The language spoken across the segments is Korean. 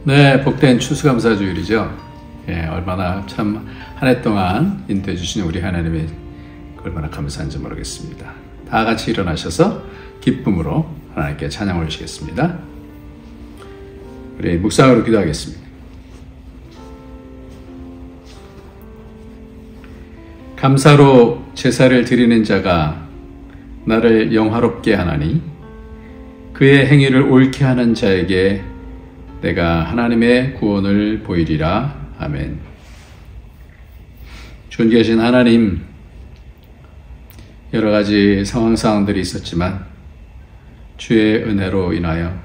네, 복된 추수감사주일이죠. 예, 얼마나 참 한 해 동안 인도해 주신 우리 하나님이 얼마나 감사한지 모르겠습니다. 다 같이 일어나셔서 기쁨으로 하나님께 찬양 올리시겠습니다. 우리 묵상으로 기도하겠습니다. 감사로 제사를 드리는 자가 나를 영화롭게 하나니 그의 행위를 옳게 하는 자에게 내가 하나님의 구원을 보이리라. 아멘. 존귀하신 하나님, 여러 가지 상황들이 있었지만 주의 은혜로 인하여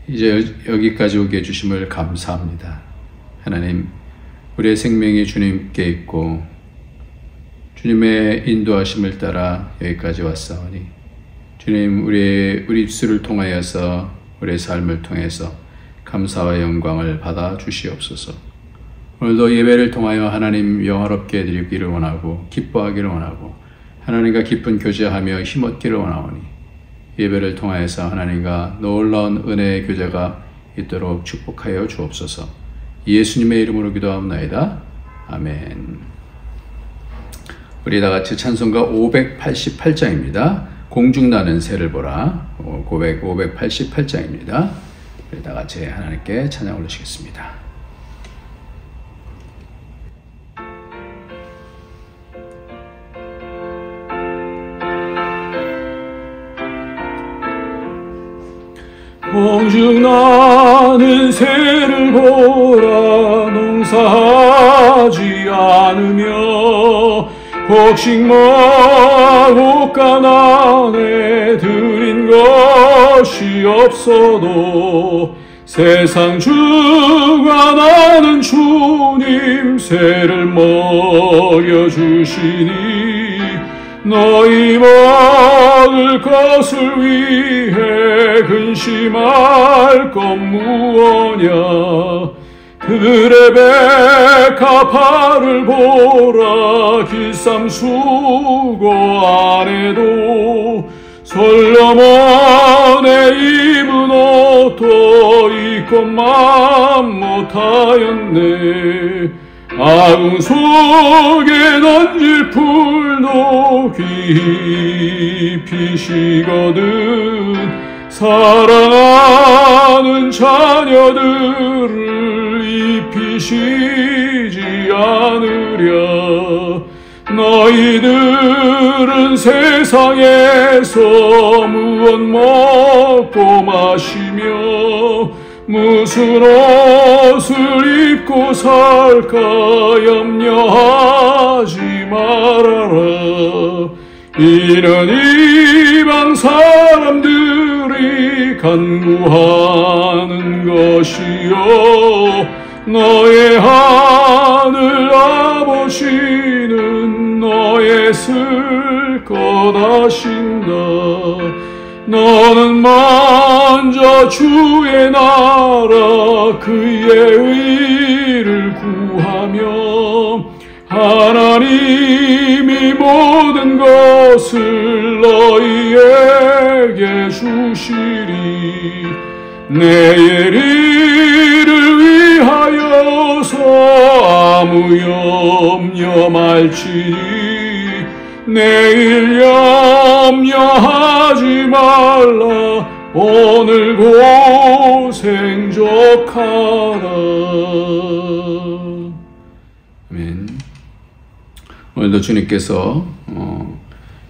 이제 여기까지 오게 해주심을 감사합니다. 하나님, 우리의 생명이 주님께 있고 주님의 인도하심을 따라 여기까지 왔사오니 주님, 우리 입술을 통하여서 우리의 삶을 통해서 감사와 영광을 받아 주시옵소서. 오늘도 예배를 통하여 하나님 영화롭게 드리기를 원하고 기뻐하기를 원하고 하나님과 깊은 교제하며 힘없기를 원하오니 예배를 통하여서 하나님과 놀라운 은혜의 교제가 있도록 축복하여 주옵소서. 예수님의 이름으로 기도하옵나이다. 아멘. 우리 다 같이 찬송가 588장입니다. 공중나는 새를 보라. 588장입니다. 우리 다 같이 하나님께 찬양 올리시겠습니다. 공중나는 새를 보라. 농사하지 않으며 곡식만 가난에 드린 것이 없어도 세상 주관하는 주님 새를 먹여주시니 너희 먹을 것을 위해 근심할 것 무엇냐. 그들의 백합화를 보라. 길쌈 수고 안 해도 솔로몬의 입은 옷도 입것만 못하였네. 아궁 속에 던질 풀도 깊이시거든. 사랑하는 자녀들을 입히시지 않으랴. 너희들은 세상에서 무엇 먹고 마시며 무슨 옷을 입고 살까 염려하지 말아라. 이는 이방 사람들이 간구하는 것이요 너의 하늘 아버지는 너의 쓸 것 아신다. 너는 먼저 주의 나라 그의 의를 구하며 하나님이 모든 것을 너희에게 주시리. 내일 일을 위하여서 아무 염려 말지니 내일 염려하지 말라. 오늘 고생 족하라. 아멘. 오늘도 주님께서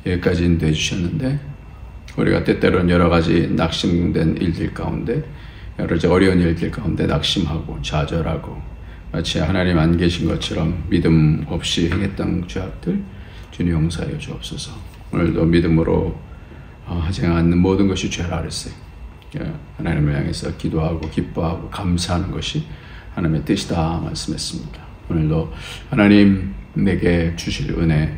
여기까지 인도해 주셨는데 우리가 때때로는 여러 가지 낙심된 일들 가운데 여러 가지 어려운 일들 가운데 낙심하고 좌절하고 마치 하나님 안 계신 것처럼 믿음 없이 행했던 죄악들 주님 용서하여 주옵소서. 오늘도 믿음으로 하지 않는 모든 것이 죄라 그랬어요. 하나님을 향해서 기도하고 기뻐하고 감사하는 것이 하나님의 뜻이다 말씀했습니다. 오늘도 하나님 내게 주실 은혜,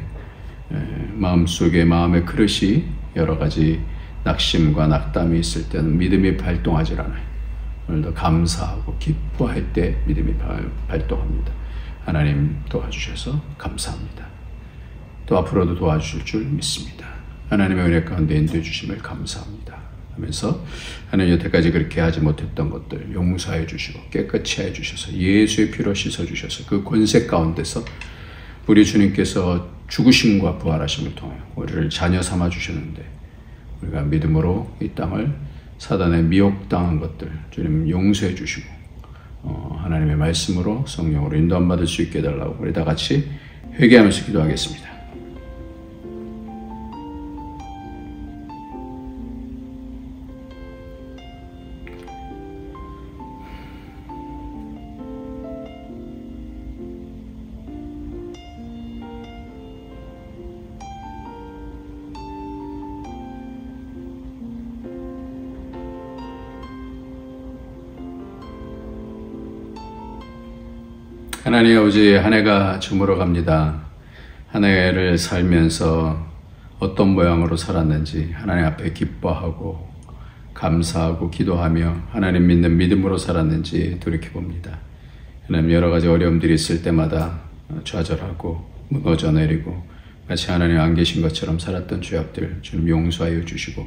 마음속에 마음의 그릇이 여러 가지 낙심과 낙담이 있을 때는 믿음이 발동하지 않아요. 오늘도 감사하고 기뻐할 때 믿음이 발동합니다. 하나님 도와주셔서 감사합니다. 또 앞으로도 도와주실 줄 믿습니다. 하나님의 은혜 가운데 인도해 주심을 감사합니다. 하면서 하나님 여태까지 그렇게 하지 못했던 것들 용서해 주시고 깨끗이 해 주셔서 예수의 피로 씻어 주셔서 그 권세 가운데서 우리 주님께서 죽으심과 부활하심을 통하여 우리를 자녀 삼아 주셨는데 우리가 믿음으로 이 땅을 사단의 미혹당한 것들 주님 용서해 주시고 하나님의 말씀으로 성령으로 인도함 받을 수 있게 해달라고 우리 다 같이 회개하면서 기도하겠습니다. 하나님 아버지, 한 해가 저물어 갑니다. 한 해를 살면서 어떤 모양으로 살았는지 하나님 앞에 기뻐하고 감사하고 기도하며 하나님 믿는 믿음으로 살았는지 돌이켜봅니다. 하나님 여러 가지 어려움들이 있을 때마다 좌절하고 무너져 내리고 마치 하나님 안 계신 것처럼 살았던 죄악들 주님 용서하여 주시고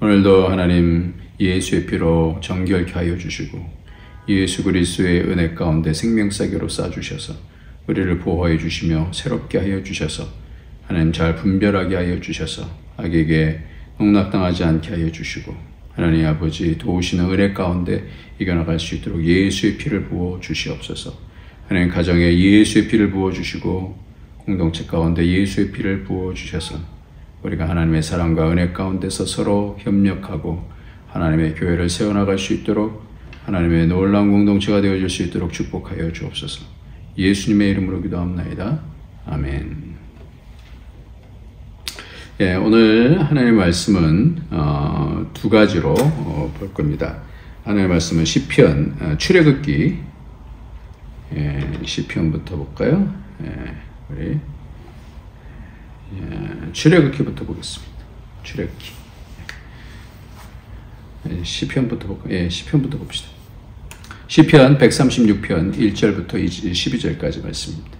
오늘도 하나님 예수의 피로 정결케 하여 주시고 예수 그리스도의 은혜 가운데 생명사기로 쌓아주셔서 우리를 보호해 주시며 새롭게 하여 주셔서 하나님 잘 분별하게 하여 주셔서 악에게 농락당하지 않게 하여 주시고 하나님 아버지 도우시는 은혜 가운데 이겨나갈 수 있도록 예수의 피를 부어 주시옵소서. 하나님 가정에 예수의 피를 부어 주시고 공동체 가운데 예수의 피를 부어 주셔서 우리가 하나님의 사랑과 은혜 가운데서 서로 협력하고 하나님의 교회를 세워나갈 수 있도록 하나님의 놀라운 공동체가 되어줄 수 있도록 축복하여 주옵소서. 예수님의 이름으로 기도합나이다. 아멘. 예, 오늘 하나님의 말씀은 두 가지로 볼 겁니다. 하나님의 말씀은 시편 출애굽기 시편부터 볼까요? 우리 출애굽기부터 보겠습니다. 출애굽기 시편부터 볼까요? 시편부터 봅시다. 시편 136편 1절부터 12절까지 말씀입니다.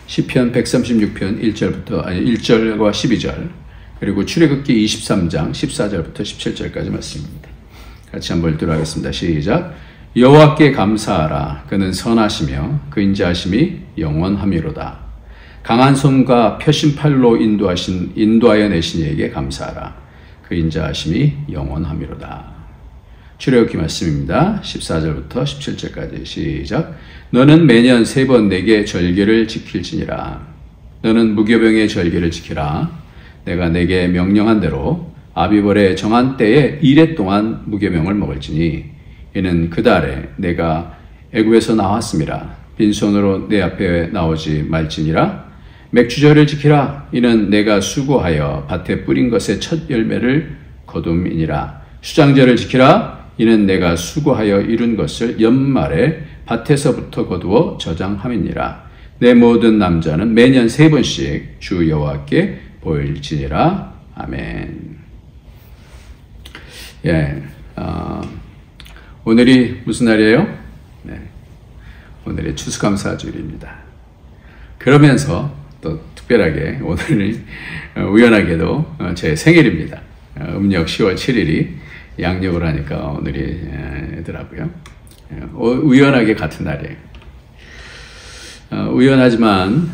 시편 136편 1절과 12절 그리고 출애굽기 23장 14절부터 17절까지 말씀입니다. 같이 한번 읽도록 하겠습니다. 시작. 여호와께 감사하라. 그는 선하시며 그 인자하심이 영원함이로다. 강한 손과 펴신 팔로 인도하여 내신 이에게 감사하라. 그 인자하심이 영원함이로다. 출애굽기 말씀입니다. 14절부터 17절까지 시작. 너는 매년 3번 내게 절기를 지킬지니라. 너는 무교병의 절기를 지키라. 내가 내게 명령한 대로 아비벌의 정한 때에 1해 동안 무교병을 먹을지니 이는 그 달에 내가 애굽에서 나왔음이라. 빈손으로 내 앞에 나오지 말지니라. 맥주절을 지키라. 이는 내가 수고하여 밭에 뿌린 것의 첫 열매를 거둠이니라. 수장절을 지키라. 이는 내가 수고하여 이룬 것을 연말에 밭에서부터 거두어 저장함이니라. 내 모든 남자는 매년 3번씩 주 여호와께 보일지니라. 아멘. 오늘이 무슨 날이에요? 오늘이 추수감사주일입니다. 그러면서 또 특별하게 오늘은 우연하게도 제 생일입니다. 음력 10월 7일이 양력으로 하니까 오늘이더라고요. 우연하게 같은 날이에요. 우연하지만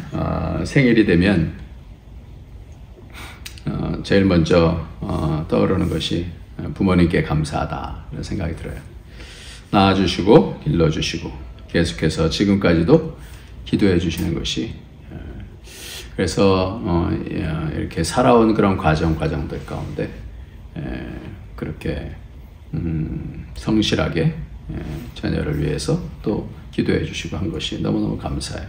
생일이 되면 제일 먼저 떠오르는 것이 부모님께 감사하다 이런 생각이 들어요. 낳아주시고 길러주시고 계속해서 지금까지도 기도해 주시는 것이 그래서 이렇게 살아온 그런 과정들 가운데 그렇게 성실하게 자녀를 위해서 또 기도해 주시고 한 것이 너무너무 감사해요.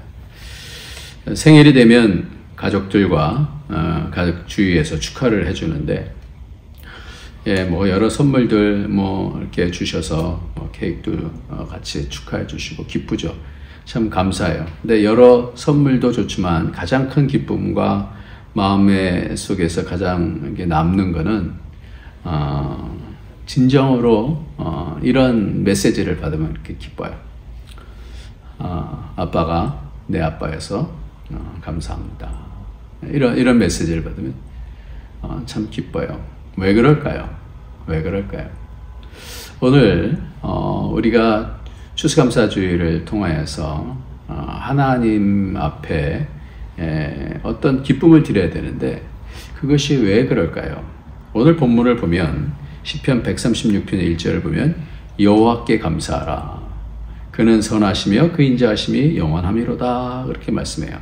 생일이 되면 가족들과 가족 주위에서 축하를 해주는데 뭐 여러 선물들 뭐 이렇게 주셔서 케이크도 같이 축하해 주시고 기쁘죠. 참 감사해요. 근데 여러 선물도 좋지만 가장 큰 기쁨과 마음의 속에서 가장 남는 거는 진정으로 이런 메시지를 받으면 이렇게 기뻐요. 아빠가 내 아빠여서 감사합니다. 이런 메시지를 받으면 참 기뻐요. 왜 그럴까요? 왜 그럴까요? 오늘 우리가 추수감사주의를 통하여서 하나님 앞에 어떤 기쁨을 드려야 되는데 그것이 왜 그럴까요? 오늘 본문을 보면 시편 136편의 1절을 보면 여호와께 감사하라. 그는 선하시며 그 인자하심이 영원함이로다. 그렇게 말씀해요.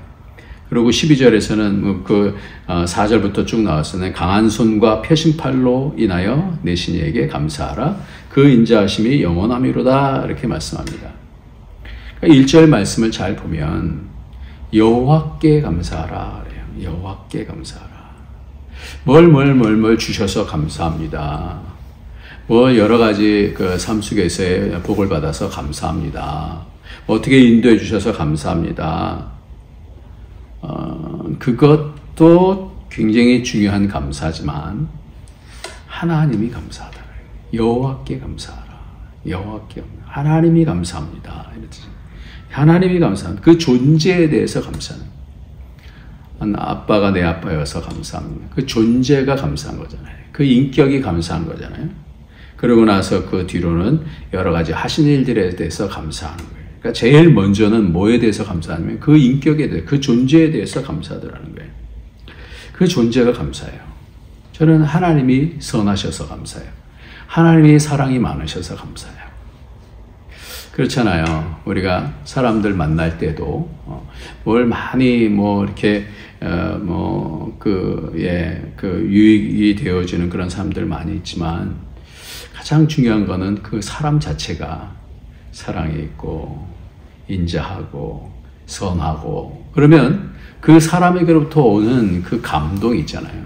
그리고 12절에서는 그 4절부터 쭉 나와서는 강한 손과 펴신 팔로 인하여 내 신에게 감사하라. 그 인자하심이 영원함이로다. 이렇게 말씀합니다. 그러니까 1절 말씀을 잘 보면 여호와께 감사하라. 그래요. 여호와께 감사하라. 뭘 주셔서 감사합니다. 여러 가지 그 삶 속에서의 복을 받아서 감사합니다. 어떻게 인도해 주셔서 감사합니다. 그것도 굉장히 중요한 감사지만 하나님이 감사하다. 여호와께 감사하라. 여호와께 하나님이 감사합니다. 이렇듯이 하나님이 감사합니다. 그 존재에 대해서 감사합니다. 아빠가 내 아빠여서 감사합니다. 그 존재가 감사한 거잖아요. 그 인격이 감사한 거잖아요. 그러고 나서 그 뒤로는 여러 가지 하신 일들에 대해서 감사하는 거예요. 그러니까 제일 먼저는 뭐에 대해서 감사하냐면 그 인격에 대해서, 그 존재에 대해서 감사하더라는 거예요. 그 존재가 감사해요. 저는 하나님이 선하셔서 감사해요. 하나님이 사랑이 많으셔서 감사해요. 그렇잖아요. 우리가 사람들 만날 때도 뭘 많이 이렇게 유익이 되어지는 그런 사람들 많이 있지만 가장 중요한 거는 그 사람 자체가 사랑이 있고 인자하고 선하고 그러면 그 사람에게로부터 오는 그 감동이 있잖아요.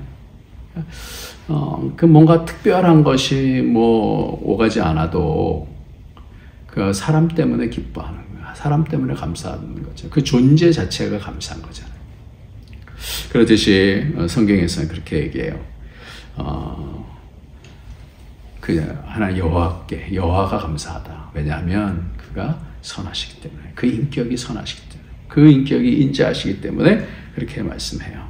그 뭔가 특별한 것이 오가지 않아도 그 사람 때문에 기뻐하는 거야. 사람 때문에 감사하는 거죠. 그 존재 자체가 감사한 거잖아요. 그렇듯이 성경에서는 그렇게 얘기해요. 하나 여호와가 감사하다. 왜냐하면 그가 선하시기 때문에, 그 인격이 선하시기 때문에, 그 인격이 인자하시기 때문에 그렇게 말씀해요.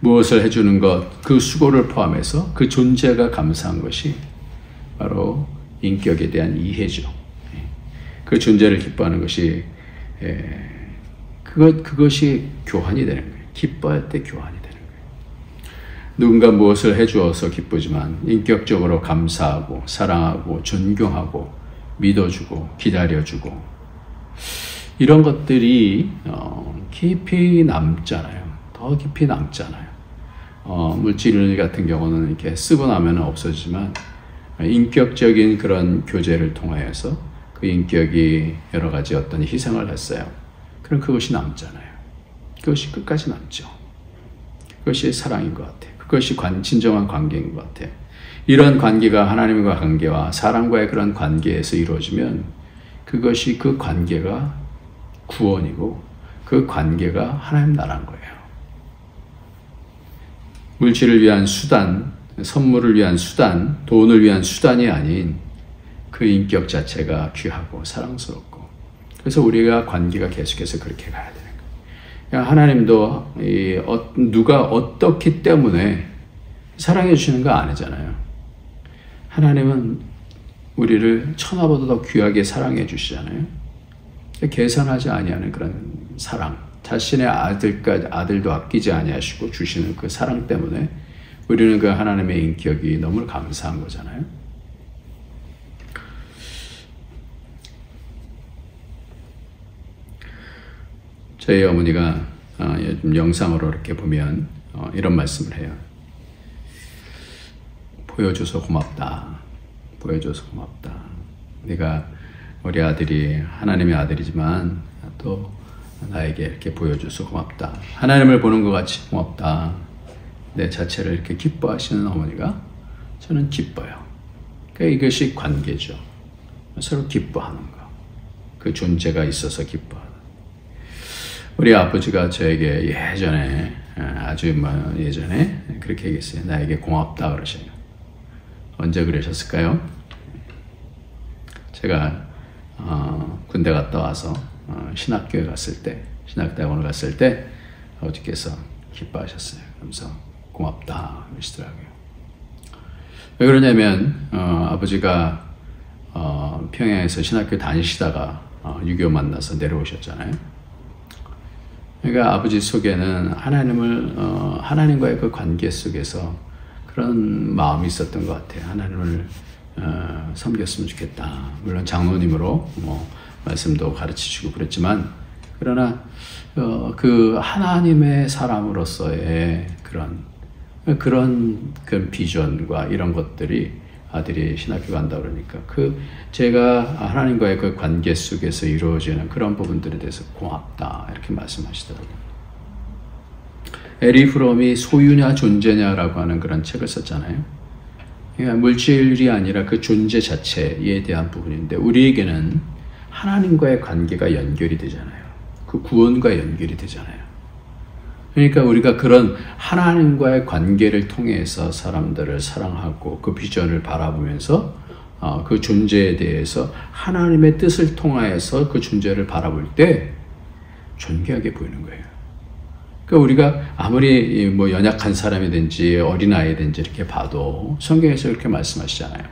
무엇을 해주는 것, 그 수고를 포함해서 그 존재가 감사한 것이 바로 인격에 대한 이해죠. 그 존재를 기뻐하는 것이 그것이 교환이 되는 거예요. 기뻐할 때 교환이 되는 거예요. 누군가 무엇을 해주어서 기쁘지만 인격적으로 감사하고 사랑하고 존경하고 믿어주고 기다려주고 이런 것들이 깊이 남잖아요. 더 깊이 남잖아요. 물질 같은 경우는 이렇게 쓰고 나면 없어지지만 인격적인 그런 교제를 통하여서 그 인격이 여러 가지 어떤 희생을 했어요. 그럼 그것이 남잖아요. 그것이 끝까지 남죠. 그것이 사랑인 것 같아요. 그것이 진정한 관계인 것 같아요. 이런 관계가 하나님과 관계와 사람과의 그런 관계에서 이루어지면 그것이 그 관계가 구원이고 그 관계가 하나님 나라인 거예요. 물질을 위한 수단, 선물을 위한 수단, 돈을 위한 수단이 아닌 그 인격 자체가 귀하고 사랑스럽고 그래서 우리가 관계가 계속해서 그렇게 가야 되는 거예요. 그러니까 하나님도 누가 어떻기 때문에 사랑해 주시는 거 아니잖아요. 하나님은 우리를 천하보다 더 귀하게 사랑해 주시잖아요. 계산하지 아니하는 그런 사랑, 자신의 아들도 아끼지 아니하시고 주시는 그 사랑 때문에 우리는 그 하나님의 인격이 너무 감사한 거잖아요. 저희 어머니가 요즘 영상으로 이렇게 보면 이런 말씀을 해요. 보여줘서 고맙다. 보여줘서 고맙다. 네가 우리 아들이 하나님의 아들이지만 또 나에게 이렇게 보여줘서 고맙다. 하나님을 보는 것 같이 고맙다. 내 자체를 이렇게 기뻐하시는 어머니가 저는 기뻐요. 그러니까 이것이 관계죠. 서로 기뻐하는 거. 그 존재가 있어서 기뻐하는. 우리 아버지가 저에게 예전에 아주 예전에 그렇게 얘기했어요. 나에게 고맙다 그러셔요. 언제 그러셨을까요? 제가 군대 갔다 와서 신학교에 갔을 때, 신학대학원을 갔을 때 아버지께서 기뻐하셨어요. 그러면서 고맙다 그러시더라고요. 왜 그러냐면 아버지가 평양에서 신학교 다니시다가 6.25 만나서 내려오셨잖아요. 그러니까 아버지 속에는 하나님과의 그 관계 속에서 그런 마음이 있었던 것 같아요. 하나님을 섬겼으면 좋겠다. 물론 장로님으로 말씀도 가르치시고 그랬지만, 그러나 그 하나님의 사람으로서의 그런 비전과 이런 것들이, 아들이 신학교 간다 그러니까 제가 하나님과의 그 관계 속에서 이루어지는 그런 부분들에 대해서 고맙다, 이렇게 말씀하시더라고요. 에리 프롬이 소유냐 존재냐라고 하는 그런 책을 썼잖아요. 그러니까 물질이 아니라 그 존재 자체에 대한 부분인데, 우리에게는 하나님과의 관계가 연결이 되잖아요. 그 구원과 연결이 되잖아요. 그러니까 우리가 그런 하나님과의 관계를 통해서 사람들을 사랑하고 그 비전을 바라보면서 그 존재에 대해서 하나님의 뜻을 통하여서 그 존재를 바라볼 때 존귀하게 보이는 거예요. 그러니까 우리가 아무리 연약한 사람이든지 어린아이든지 이렇게 봐도 성경에서 이렇게 말씀하시잖아요.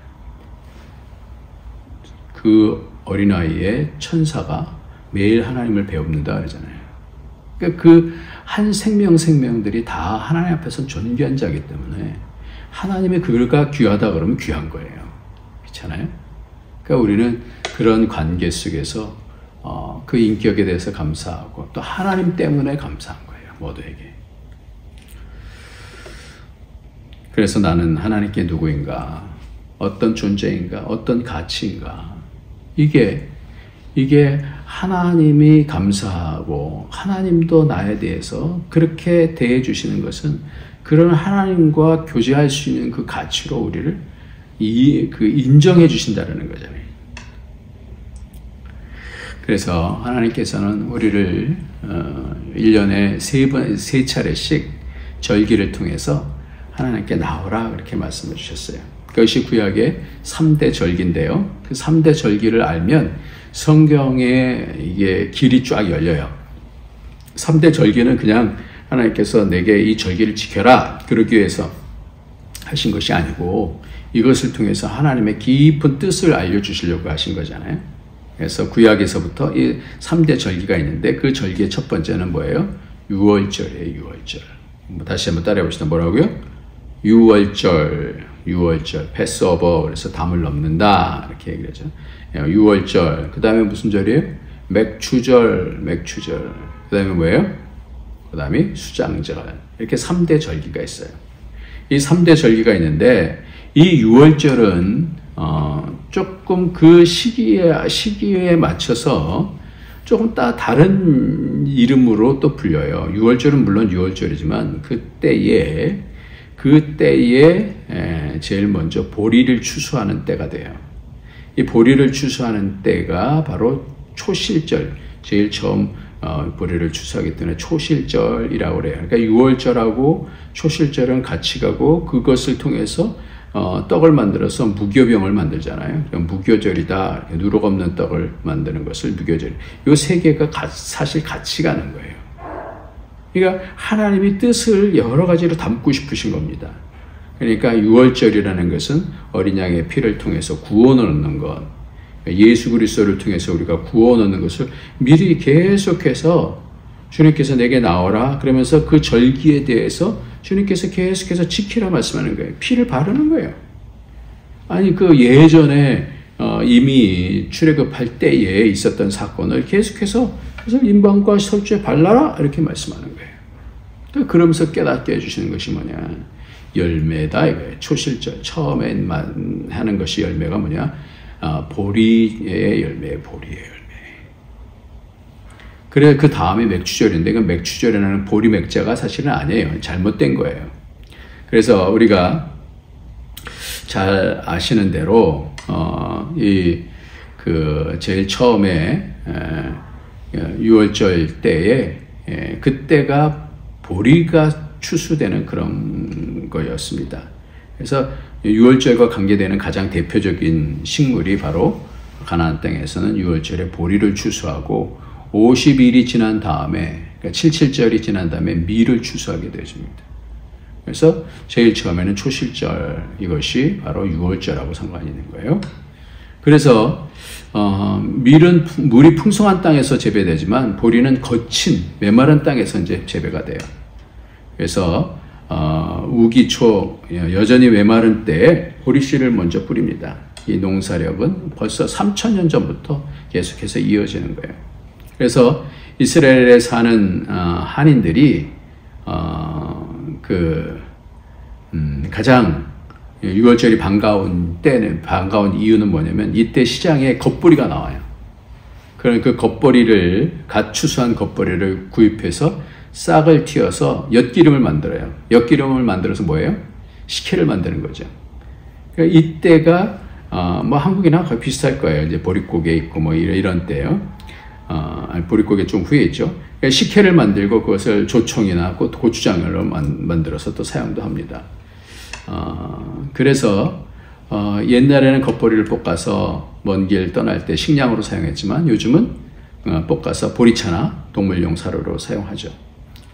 그 어린아이의 천사가 매일 하나님을 배웁니다 그러잖아요. 그러니까 그 한 생명들이 다 하나님 앞에서 존귀한 자이기 때문에 하나님의 그가 귀하다 그러면 귀한 거예요. 그렇잖아요? 그러니까 우리는 그런 관계 속에서 그 인격에 대해서 감사하고 또 하나님 때문에 감사한 거예요. 모두에게. 그래서 나는 하나님께 누구인가, 어떤 존재인가, 어떤 가치인가, 이게 하나님이 감사하고 하나님도 나에 대해서 그렇게 대해 주시는 것은 그런 하나님과 교제할 수 있는 그 가치로 우리를 인정해 주신다는 거잖아요. 그래서 하나님께서는 우리를 1년에 3차례씩 절기를 통해서 하나님께 나오라 그렇게 말씀해 주셨어요. 그것이 구약의 3대 절기인데요. 그 3대 절기를 알면 성경에 이게 길이 쫙 열려요. 3대 절기는 그냥 하나님께서 내게 이 절기를 지켜라 그러기 위해서 하신 것이 아니고, 이것을 통해서 하나님의 깊은 뜻을 알려주시려고 하신 거잖아요. 그래서 구약에서부터 이 3대 절기가 있는데, 그 절기의 첫 번째는 뭐예요? 유월절이에요. 유월절. 다시 한번 따라해 봅시다. 뭐라고요? 유월절, 패스오버, 그래서 담을 넘는다 이렇게 얘기를 하죠. 유월절, 그 다음에 무슨 절이에요? 맥추절, 그 다음에 뭐예요? 그 다음에 수장절. 이렇게 3대 절기가 있어요. 이 3대 절기가 있는데, 이 유월절은 조금 그 시기에 맞춰서 조금 다른 이름으로 또 불려요. 유월절은 물론 유월절이지만 그때에 제일 먼저 보리를 추수하는 때가 돼요. 이 보리를 추수하는 때가 바로 초실절, 제일 처음 보리를 추수하기 때문에 초실절이라고 그래요. 그러니까 유월절하고 초실절은 같이 가고, 그것을 통해서 떡을 만들어서 무교병을 만들잖아요. 무교절이다. 누룩 없는 떡을 만드는 것을 무교절. 이 세 개가 사실 같이 가는 거예요. 그러니까 하나님이 뜻을 여러 가지로 담고 싶으신 겁니다. 그러니까 유월절이라는 것은 어린 양의 피를 통해서 구원을 얻는 것, 예수 그리스도를 통해서 우리가 구원 얻는 것을 미리 계속해서 주님께서 내게 나오라 그러면서 그 절기에 대해서 주님께서 계속해서 지키라 말씀하는 거예요. 피를 바르는 거예요. 아니 그 예전에 이미 출애굽할 때에 있었던 사건을 계속해서 그래서 인방과 설주에 발라라 이렇게 말씀하는 거예요. 그러면서 깨닫게 해주시는 것이 뭐냐, 열매다 이거예요. 초실절 처음에만 하는 것이 열매가 뭐냐, 보리의 열매, 보리의 열매. 그래 그 다음에 맥추절인데, 그 맥추절이라는 보리 맥자가 사실은 아니에요. 잘못된 거예요. 그래서 우리가 잘 아시는 대로 제일 처음에 유월절 때에 그때가 보리가 추수되는 그런 거였습니다. 그래서 유월절과 관계되는 가장 대표적인 식물이 바로 가나안 땅에서는 유월절에 보리를 추수하고 50일이 지난 다음에, 그러니까 77절이 지난 다음에 밀을 추수하게 되어집니다. 그래서 제일 처음에는 초실절, 이것이 바로 유월절하고 상관이 있는 거예요. 그래서 밀은 물이 풍성한 땅에서 재배되지만 보리는 거친 메마른 땅에서 이제 재배가 돼요. 그래서 우기초 여전히 메마른 때에 보리씨를 먼저 뿌립니다. 이 농사력은 벌써 3000년 전부터 계속해서 이어지는 거예요. 그래서 이스라엘에 사는 한인들이 가장 유월절이 반가운 이유는 뭐냐면 이때 시장에 겉보리가 나와요. 그런 그 겉보리를 갓 추수한 겉보리를 구입해서 싹을 틔어서 엿기름을 만들어요. 엿기름을 만들어서 뭐예요? 식혜를 만드는 거죠. 그러니까 이때가 뭐 한국이나 거의 비슷할 거예요. 이제 보릿고개 있고 뭐 이런 때요. 보릿고개 좀 후에 있죠. 그러니까 식혜를 만들고 그것을 조청이나 고추장으로 만들어서 또 사용도 합니다. 그래서 옛날에는 겉보리를 볶아서 먼 길 떠날 때 식량으로 사용했지만 요즘은 볶아서 보리차나 동물용 사료로 사용하죠.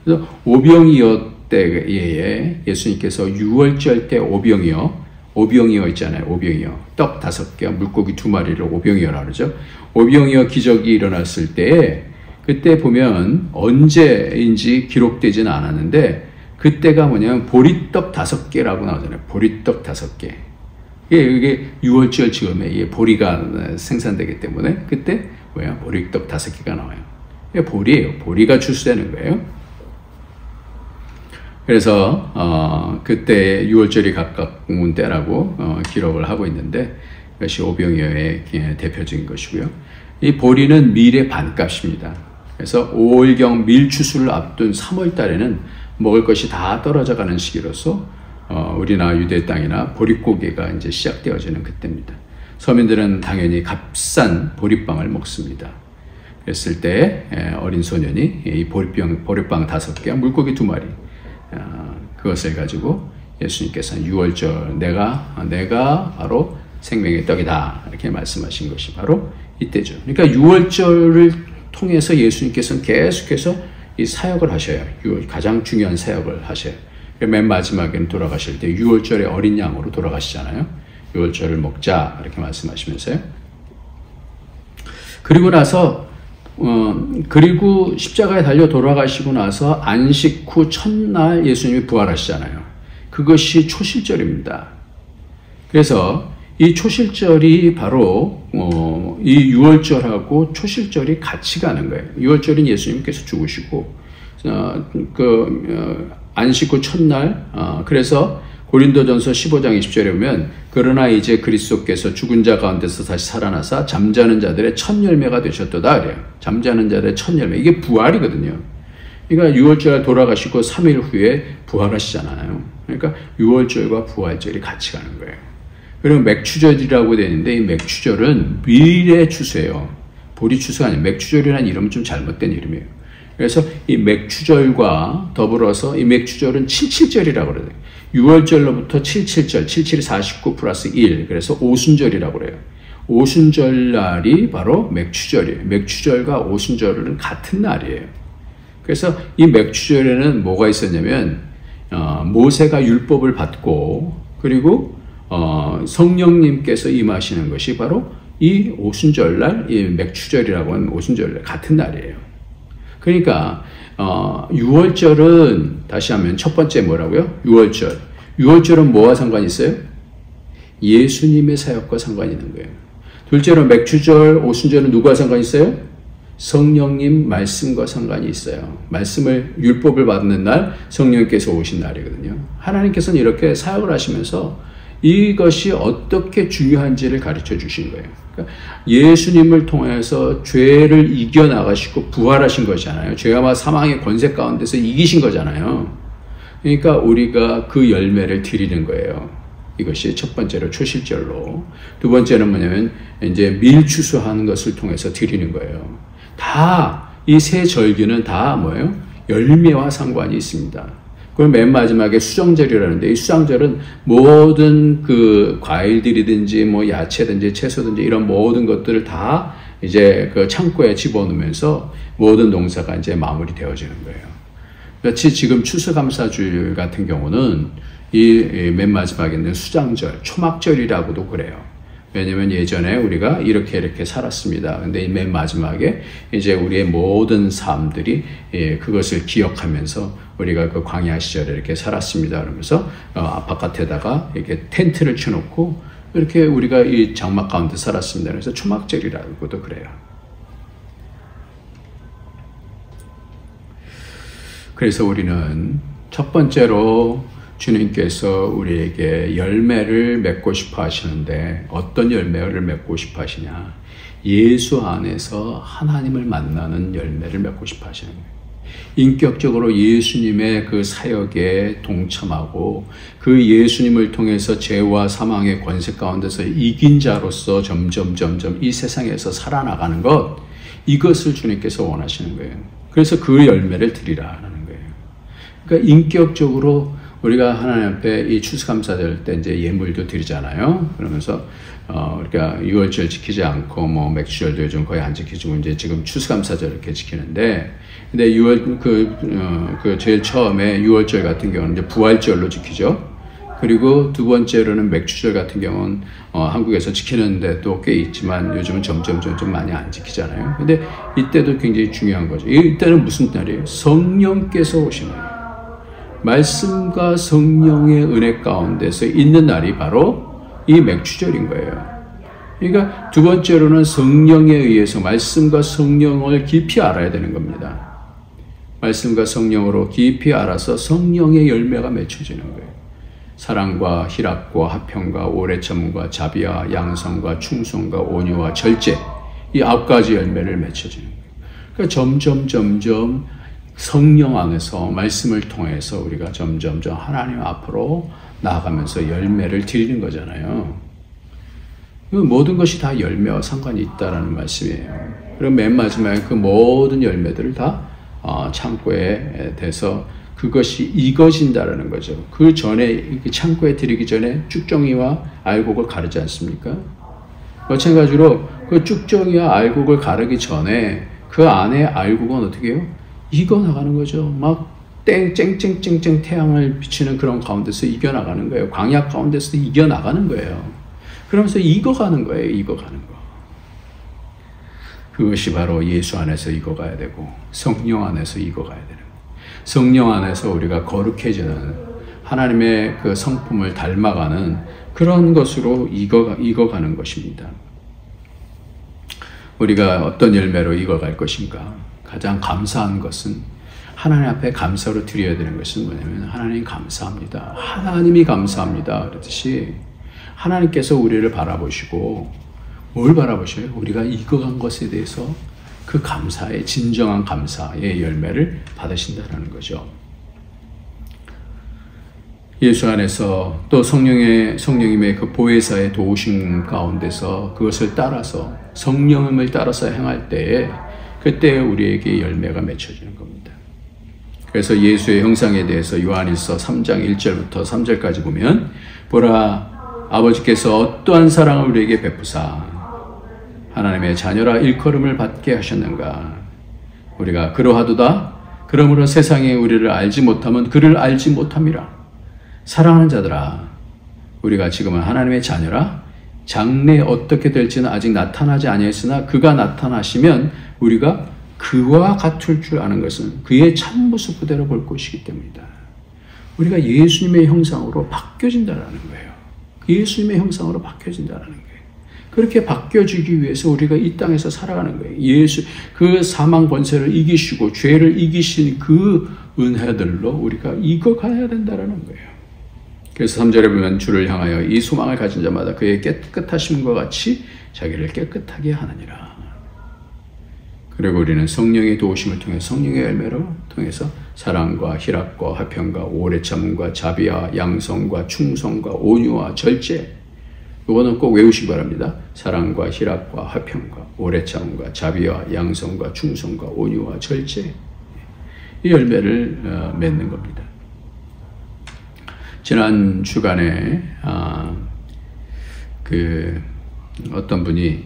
그래서 오병이어 때에 예수님께서 유월절 때 오병이어 있잖아요. 오병이어. 떡 5개, 물고기 2마리를 오병이어라고 그러죠. 오병이어 기적이 일어났을 때 그때 보면 언제인지 기록되지는 않았는데 그때가 뭐냐면 보리떡 5개라고 나오잖아요. 보리떡 5개. 이게 유월절 즈음에 보리가 생산되기 때문에 그때 보리떡 5개가 나와요. 이게 보리예요. 보리가 출시되는 거예요. 그래서 그때 유월절이 가까운 때라고 기록을 하고 있는데 이것이 오병이어의 대표적인 것이고요. 이 보리는 밀의 반값입니다. 그래서 5월경 밀 추수를 앞둔 3월 달에는 먹을 것이 다 떨어져가는 시기로서 우리나라 유대 땅이나 보릿고개가 이제 시작되어지는 그때입니다. 서민들은 당연히 값싼 보리빵을 먹습니다. 그랬을 때 어린 소년이 이 보리빵 5개, 물고기 2마리 그것을 가지고 예수님께서는 유월절 내가 바로 생명의 떡이다 이렇게 말씀하신 것이 바로 이때죠. 그러니까 유월절을 통해서 예수님께서는 계속해서 이 사역을 하셔요. 가장 중요한 사역을 하셔요. 맨 마지막에는 돌아가실 때 유월절에 어린 양으로 돌아가시잖아요. 유월절을 먹자 이렇게 말씀하시면서요. 그리고 나서 그리고 십자가에 달려 돌아가시고 나서 안식 후 첫날 예수님이 부활하시잖아요. 그것이 초실절입니다. 그래서 이 초실절이 바로 이 유월절하고 초실절이 같이 가는 거예요. 유월절은 예수님께서 죽으시고 안식 후 첫날 그래서 고린도전서 15장 20절에 보면 그러나 이제 그리스도께서 죽은 자 가운데서 다시 살아나사 잠자는 자들의 첫 열매가 되셨도다 그래요. 잠자는 자들의 첫 열매 이게 부활이거든요. 그러니까 유월절 돌아가시고 3일 후에 부활하시잖아요. 그러니까 유월절과 부활절이 같이 가는 거예요. 그리고 맥추절이라고 되어 있는데 이 맥추절은 밀의 추수예요. 보리 추수가 아니에요. 맥추절이라는 이름은 좀 잘못된 이름이에요. 그래서 이 맥추절과 더불어서 이 맥추절은 77절이라고 그래요. 6월절로부터 77절, 77이 49 플러스 1, 그래서 오순절이라고 그래요. 오순절 날이 바로 맥추절이에요. 맥추절과 오순절은 같은 날이에요. 그래서 이 맥추절에는 뭐가 있었냐면 모세가 율법을 받고 그리고 성령님께서 임하시는 것이 바로 이 오순절날, 이 맥추절이라고 하는 오순절날 같은 날이에요. 그러니까 6월절은 다시 하면 첫 번째 뭐라고요? 6월절. 6월절은 뭐와 상관이 있어요? 예수님의 사역과 상관이 있는 거예요. 둘째로 맥추절, 오순절은 누구와 상관이 있어요? 성령님 말씀과 상관이 있어요. 말씀을 율법을 받는 날 성령님께서 오신 날이거든요. 하나님께서는 이렇게 사역을 하시면서 이것이 어떻게 중요한지를 가르쳐 주신 거예요. 그러니까 예수님을 통해서 죄를 이겨나가시고 부활하신 거잖아요. 죄와 사망의 권세 가운데서 이기신 거잖아요. 그러니까 우리가 그 열매를 드리는 거예요. 이것이 첫 번째로 초실절로. 두 번째는 뭐냐면 이제 밀추수하는 것을 통해서 드리는 거예요. 다 이 세 절기는 다 뭐예요? 열매와 상관이 있습니다. 그럼 맨 마지막에 수정절이라는데 이 수정절은 모든 그 과일들이든지 뭐 야채든지 채소든지 이런 모든 것들을 다 이제 그 창고에 집어넣으면서 모든 농사가 이제 마무리되어지는 거예요. 마치 지금 추수감사주일 같은 경우는 이 맨 마지막에 있는 수장절, 초막절이라고도 그래요. 왜냐면 예전에 우리가 이렇게 살았습니다. 근데 이 맨 마지막에 이제 우리의 모든 삶들이 그것을 기억하면서 우리가 그 광야 시절에 이렇게 살았습니다. 그러면서 바깥에다가 이렇게 텐트를 쳐놓고 이렇게 우리가 이 장막 가운데 살았습니다. 그래서 초막절이라고도 그래요. 그래서 우리는 첫 번째로 주님께서 우리에게 열매를 맺고 싶어 하시는데 어떤 열매를 맺고 싶어 하시냐? 예수 안에서 하나님을 만나는 열매를 맺고 싶어 하시는 거예요. 인격적으로 예수님의 그 사역에 동참하고 그 예수님을 통해서 죄와 사망의 권세 가운데서 이긴 자로서 점점 이 세상에서 살아나가는 것, 이것을 주님께서 원하시는 거예요. 그래서 그 열매를 드리라 하는 거예요. 그러니까 인격적으로 우리가 하나님 앞에 이 추수감사절 때 이제 예물도 드리잖아요. 그러면서 우리가 유월절 지키지 않고 뭐 맥주절도 요즘 거의 안 지키고 이제 지금 추수감사절 이렇게 지키는데, 근데 제일 처음에 유월절 같은 경우는 이제 부활절로 지키죠. 그리고 두 번째로는 맥주절 같은 경우는 한국에서 지키는 데도 꽤 있지만 요즘은 점점 많이 안 지키잖아요. 근데 이때도 굉장히 중요한 거죠. 이때는 무슨 날이에요? 성령께서 오시는 날이에요. 말씀과 성령의 은혜 가운데서 있는 날이 바로 이 맥주절인 거예요. 그러니까 두 번째로는 성령에 의해서 말씀과 성령을 깊이 알아야 되는 겁니다. 말씀과 성령으로 깊이 알아서 성령의 열매가 맺혀지는 거예요. 사랑과 희락과 화평과 오래 참음과 자비와 양성과 충성과 온유와 절제, 이 9가지 열매를 맺혀지는 거예요. 그러니까 점점 성령 안에서 말씀을 통해서 우리가 점점 하나님 앞으로 나아가면서 열매를 드리는 거잖아요. 모든 것이 다 열매와 상관이 있다라는 말씀이에요. 그럼 맨 마지막에 그 모든 열매들을 다 창고에 대서 그것이 익어진다라는 거죠. 그 전에 창고에 드리기 전에 쭉정이와 알곡을 가르지 않습니까? 마찬가지로 그 쭉정이와 알곡을 가르기 전에 그 안에 알곡은 어떻게 해요? 익어나가는 거죠. 막 땡 태양을 비치는 그런 가운데서 이겨나가는 거예요. 광야 가운데서 이겨나가는 거예요. 그러면서 익어가는 거예요. 익어가는 거. 그것이 바로 예수 안에서 익어가야 되고 성령 안에서 익어가야 되는 거예요. 성령 안에서 우리가 거룩해지는 하나님의 그 성품을 닮아가는 그런 것으로 익어가는 것입니다. 우리가 어떤 열매로 익어갈 것인가? 가장 감사한 것은 하나님 앞에 감사로 드려야 되는 것은 뭐냐면 하나님 감사합니다. 하나님이 감사합니다. 그렇듯이 하나님께서 우리를 바라보시고 뭘 바라보셔요? 우리가 익어간 것에 대해서 그 감사의 진정한 감사의 열매를 받으신다는 거죠. 예수 안에서 또 성령님의 그 보혜사의 도우심 가운데서 그것을 따라서 성령님을 따라서 행할 때에 그때 우리에게 열매가 맺혀지는 겁니다. 그래서 예수의 형상에 대해서 요한일서 3장 1절부터 3절까지 보면 보라 아버지께서 어떠한 사랑을 우리에게 베푸사 하나님의 자녀라 일컬음을 받게 하셨는가. 우리가 그러하도다. 그러므로 세상에 우리를 알지 못하면 그를 알지 못함이라. 사랑하는 자들아 우리가 지금은 하나님의 자녀라. 장래 어떻게 될지는 아직 나타나지 아니했으나 그가 나타나시면 우리가 그와 같을 줄 아는 것은 그의 참모습 그대로 볼 것이기 때문이다. 우리가 예수님의 형상으로 바뀌어진다는 거예요. 예수님의 형상으로 바뀌어진다는 거예요. 그렇게 바뀌어지기 위해서 우리가 이 땅에서 살아가는 거예요. 예수 그 사망 권세를 이기시고 죄를 이기신 그 은혜들로 우리가 익어가야 된다는 거예요. 그래서 3절에 보면 주를 향하여 이 소망을 가진 자마다 그의 깨끗하심과 같이 자기를 깨끗하게 하느니라. 그리고 우리는 성령의 도우심을 통해 성령의 열매로 통해서 사랑과 희락과 화평과 오래 참음과 자비와 양성과 충성과 온유와 절제, 이거는 꼭 외우시기 바랍니다. 사랑과 희락과 화평과 오래 참음과 자비와 양성과 충성과 온유와 절제, 이 열매를 맺는 겁니다. 지난 주간에 어떤 분이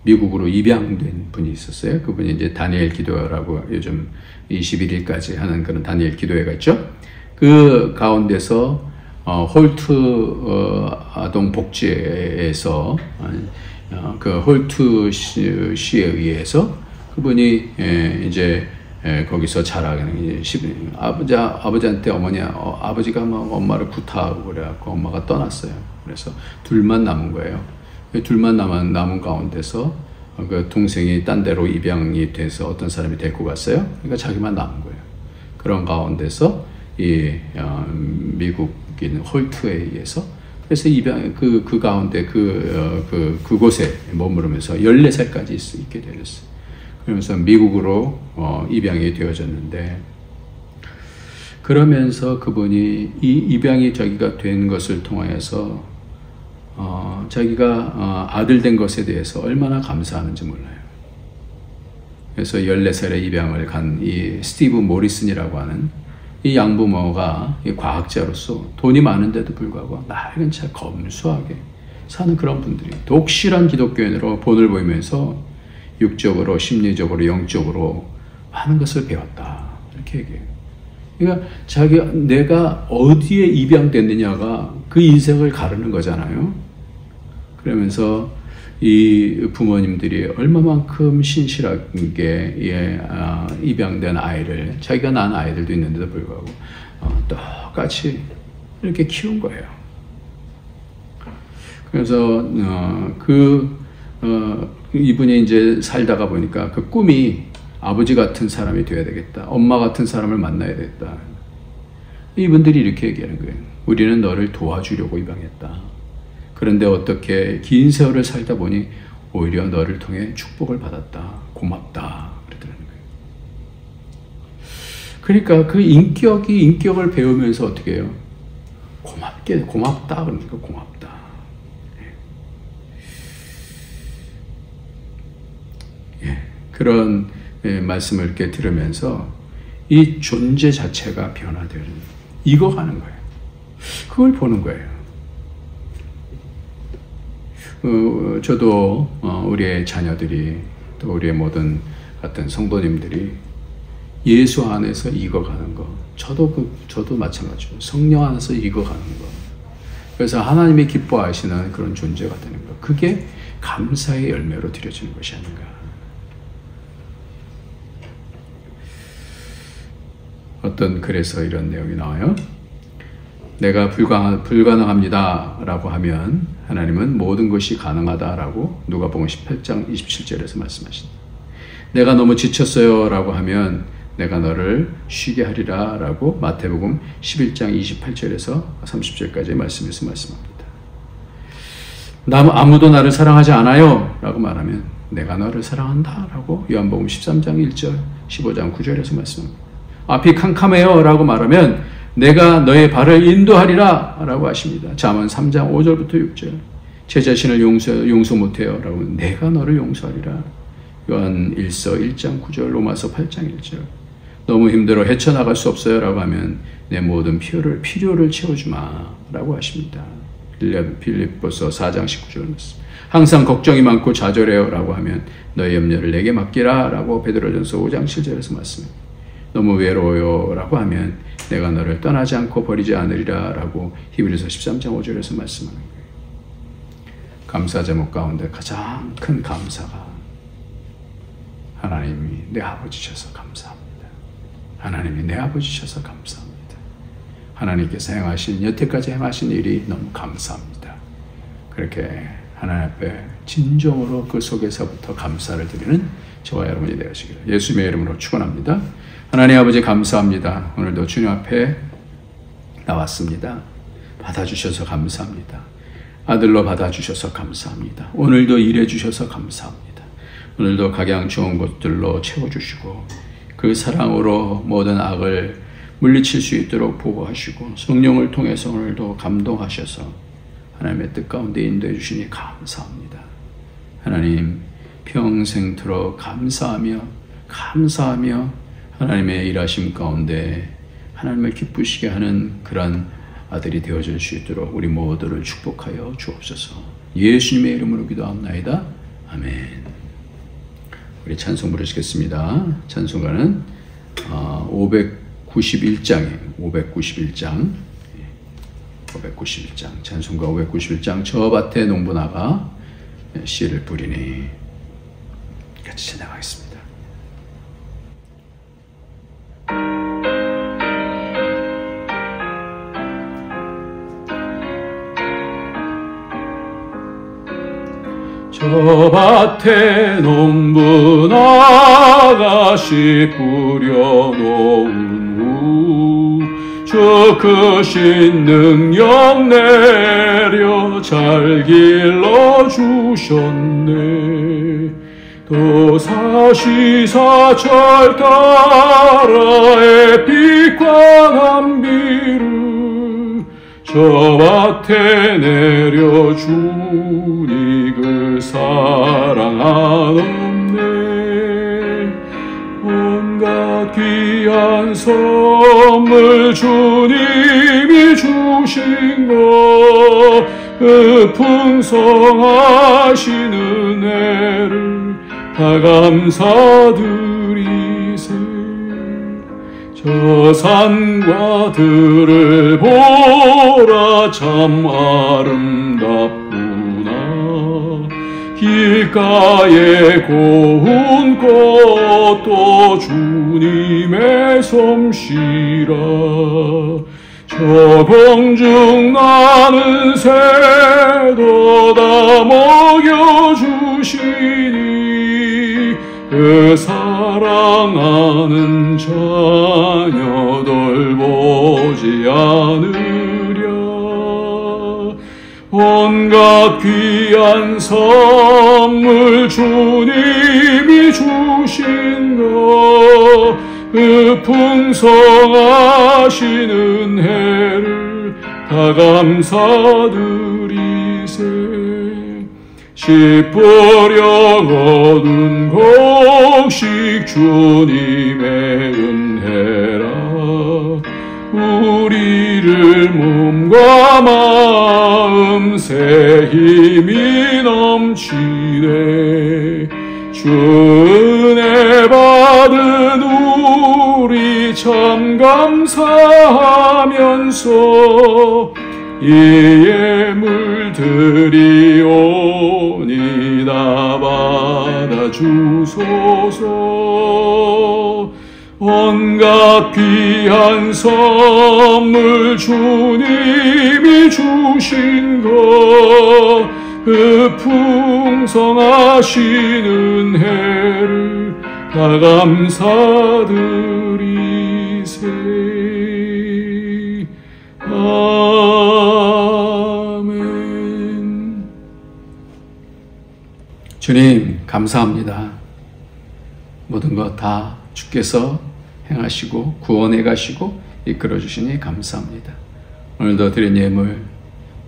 미국으로 입양된 분이 있었어요. 그분이 이제 다니엘 기도회라고 요즘 21일까지 하는 그런 다니엘 기도회가 있죠. 그 가운데서 홀트 아동 복지에서 그 홀트 시에 의해서 그분이 이제 거기서 자라는 아버지한테 아버지가 막 엄마를 구타하고 그래갖고 엄마가 떠났어요. 그래서 둘만 남은 거예요. 둘만 남은 가운데서 그 동생이 딴 데로 입양이 돼서 어떤 사람이 데리고 갔어요. 그러니까 자기만 남은 거예요. 그런 가운데서 이 미국인 홀트에 의해서 그래서 그 가운데 그곳에 머무르면서 14살까지 있게 되었어요. 그러면서 미국으로 입양이 되어졌는데, 그러면서 그분이 이 입양이 자기가 된 것을 통하여서 자기가 아들 된 것에 대해서 얼마나 감사하는지 몰라요. 그래서 14살에 입양을 간 이 스티브 모리슨이라고 하는 이 양부모가 이 과학자로서 돈이 많은데도 불구하고 낡은 차 검소하게 사는 그런 분들이 독실한 기독교인으로 본을 보이면서 육적으로, 심리적으로, 영적으로 많은 것을 배웠다. 이렇게 얘기해요. 그러니까 내가 어디에 입양됐느냐가 그 인생을 가르는 거잖아요. 그러면서 이 부모님들이 얼마만큼 신실하게 입양된 아이를, 자기가 낳은 아이들도 있는데도 불구하고 똑같이 이렇게 키운 거예요. 그래서 이분이 이제 살다가 보니까 그 꿈이 아버지 같은 사람이 되어야 되겠다. 엄마 같은 사람을 만나야 되겠다. 이분들이 이렇게 얘기하는 거예요. 우리는 너를 도와주려고 입양했다. 그런데 어떻게 긴 세월을 살다 보니 오히려 너를 통해 축복을 받았다. 고맙다. 그러더라는 거예요. 그러니까 그 인격을 배우면서 어떻게 해요? 고맙다. 그러니까 고맙다. 그런 말씀을 이렇게 들으면서 이 존재 자체가 변화되는, 익어가는 거예요. 그걸 보는 거예요. 저도 우리의 자녀들이, 또 우리의 모든 같은 성도님들이 예수 안에서 익어가는 거, 저도 마찬가지고 성령 안에서 익어가는 거, 그래서 하나님이 기뻐하시는 그런 존재가 되는 거, 그게 감사의 열매로 드려지는 것이 아닌가. 어떤 글에서 이런 내용이 나와요. 내가 불가능합니다 라고 하면 하나님은 모든 것이 가능하다 라고 누가복음 18장 27절에서 말씀하신다. 내가 너무 지쳤어요 라고 하면 내가 너를 쉬게 하리라 라고 마태복음 11장 28절에서 30절까지의 말씀에서 말씀합니다. 아무도 나를 사랑하지 않아요 라고 말하면 내가 너를 사랑한다 라고 요한복음 13장 1절 15장 9절에서 말씀합니다. 앞이 캄캄해요 라고 말하면 내가 너의 발을 인도하리라 라고 하십니다. 잠언 3장 5절부터 6절. 제 자신을 용서 못해요 라고 하면 내가 너를 용서하리라. 요한 1서 1장 9절, 로마서 8장 1절. 너무 힘들어 헤쳐나갈 수 없어요 라고 하면 내 모든 필요를 채워주마 라고 하십니다. 빌립보서 4장 19절 말씀. 항상 걱정이 많고 좌절해요 라고 하면 너의 염려를 내게 맡기라 라고 베드로전서 5장 7절에서 말씀합니다. 너무 외로워요 라고 하면 내가 너를 떠나지 않고 버리지 않으리라 라고 히브리서 13장 5절에서 말씀하는 거예요. 감사 제목 가운데 가장 큰 감사가 하나님이 내 아버지셔서 감사합니다. 하나님이 내 아버지셔서 감사합니다. 하나님께서 여태까지 행하신 일이 너무 감사합니다. 그렇게 하나님 앞에 진정으로 그 속에서부터 감사를 드리는 저와 여러분이 되시기를 예수님의 이름으로 축원합니다. 하나님 아버지 감사합니다. 오늘도 주님 앞에 나왔습니다. 받아주셔서 감사합니다. 아들로 받아주셔서 감사합니다. 오늘도 일해주셔서 감사합니다. 오늘도 각양 좋은 것들로 채워주시고 그 사랑으로 모든 악을 물리칠 수 있도록 보호하시고 성령을 통해서 오늘도 감동하셔서 하나님의 뜻 가운데 인도해 주시니 감사합니다. 하나님 평생토록 감사하며 하나님의 일하심 가운데 하나님을 기쁘시게 하는 그런 아들이 되어줄 수 있도록 우리 모두를 축복하여 주옵소서. 예수님의 이름으로 기도합나이다. 아멘. 우리 찬송 부르시겠습니다. 찬송가는 591장이에요. 591장. 591장. 찬송가 591장. 저 밭에 농부나가 씨를 뿌리니. 같이 찬양하겠습니다. 저 밭에 농부나가 씨 뿌려놓은 후 주 크신 능력 내려 잘 길러주셨네. 또 사시사철 따라의 빛과 감비를 저 밭에 내려주니 그 사랑 한없네. 온갖 귀한 선물 주님이 주신 것 그 풍성하신 은혜를 다 감사드리세. 저 산과 들을 보라 참 아름답구나. 길가에 고운 꽃도 주님의 솜씨라. 저 공중 나는 새도 다 먹여주시니 그 사랑하는 자녀 돌보지 않으랴. 온갖 귀한 선물 주님이 주신 것 그 풍성하신 은혜를 다 감사드리세. 씨 뿌려 거둔 곡식 주님의 은혜라. 우리를 몸과 마음 새 힘이 넘치네. 주 은혜 받은 우리 참 감사하면서 이 예물 드리오니 다 받아주소서. 온갖 귀한 선물 주님이 주신 것 그 풍성하신 은혜를 다 감사드리세. 아멘. 주님 감사합니다. 모든 것 다 주께서 행하시고 구원해 가시고 이끌어 주시니 감사합니다. 오늘도 드린 예물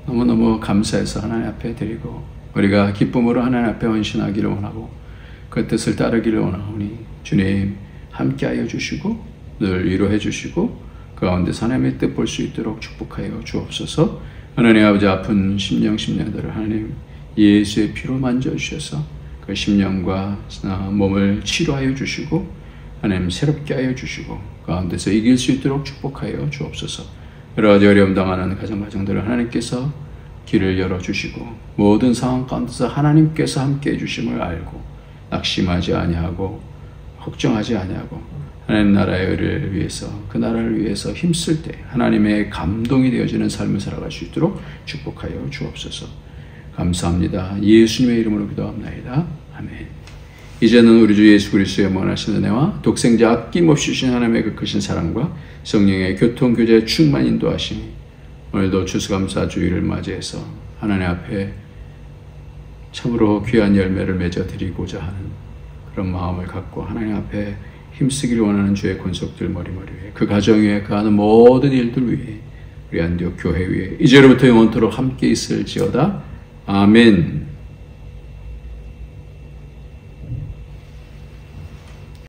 너무너무 감사해서 하나님 앞에 드리고 우리가 기쁨으로 하나님 앞에 헌신하기를 원하고 그 뜻을 따르기를 원하오니 주님 함께하여 주시고 늘 위로해 주시고 그 가운데서 하나님의 뜻 볼 수 있도록 축복하여 주옵소서. 하나님 아버지 아픈 심령들을 하나님 예수의 피로 만져주셔서 그 심령과 몸을 치료하여 주시고 하나님 새롭게 하여 주시고 그 가운데서 이길 수 있도록 축복하여 주옵소서. 여러 가지 어려움 당하는 가정들을 하나님께서 길을 열어주시고 모든 상황 가운데서 하나님께서 함께해 주심을 알고 낙심하지 아니하고 걱정하지 아니하고 하나님 나라의 의를 위해서 그 나라를 위해서 힘쓸 때 하나님의 감동이 되어지는 삶을 살아갈 수 있도록 축복하여 주옵소서. 감사합니다. 예수님의 이름으로 기도합나이다. 아멘. 이제는 우리 주 예수 그리스도의 무한하신 은혜와 독생자 아낌없이 주신 하나님의 그 크신 사랑과 성령의 교통교제 충만 인도하심이 오늘도 추수감사 주일을 맞이해서 하나님 앞에 참으로 귀한 열매를 맺어 드리고자 하는 그런 마음을 갖고 하나님 앞에 힘쓰기를 원하는 주의 권속들 머리머리 위에 그 가정 위에 그 하는 모든 일들 위에 우리 안디옥 교회 위에 이제로부터 영원토록 함께 있을지어다. 아멘.